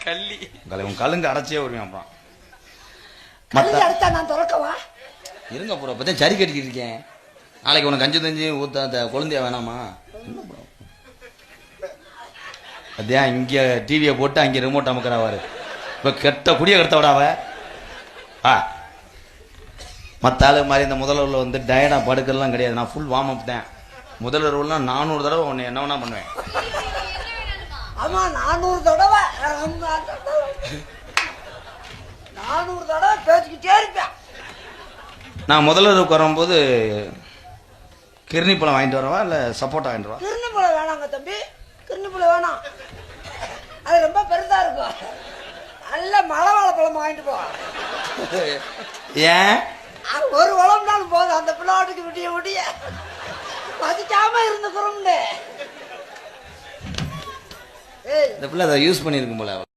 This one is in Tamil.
கள்ளி உன் கல்லுங்க அடைச்சே வருவேன். அப்புறம் அடுத்தா நான் திறக்கவா? இருங்க அப்புறம் இப்பதான் சரி கட்டிக்கிட்டு இருக்கேன். நாளைக்கு உனக்கு கஞ்சி தஞ்சி ஊத்த குழந்தைய வேணாமா? அதான் இங்க டிவியை போட்டு அங்க ரிமோட் அமுக்கிறாவாரு. இப்ப கெட்ட குடிய கெடுத்த விடாவ. மற்ற ஆளு மாதிரி இந்த முதல்வர்ல வந்து டயர்டா படுக்கலாம் கிடையாது. நான் ஃபுல் வார்ம் அப் தான். முதல்வர்லாம் 400 தடவை உன்னை என்ன வேணா பண்ணுவேன். ஆமா 400 தடவை 400 தடவை பேசிக்கிட்டே இருப்பேன். நான் முதல்வருக்கு வரும்போது கிருணி பழம் வாங்கிட்டு வரவா இல்ல சப்போட்டா வாங்கிட்டு வரவா? கிருணி பழம் வேணாங்க தம்பி, கிருணி பழம் வேணாம், அது ரொம்ப பெருசா இருக்கும். நல்ல மலை வாழைப்பழம் வாங்கிட்டு போ. ஏன்? அது ஒரு வளம்னாலும் போதும், அந்த பிள்ளைவாட்டுக்கு விடிய விடிய மதிக்காம இருந்துக்கிறோம்னு. இந்த பிள்ளை அதை யூஸ் பண்ணியிருக்கும் போல.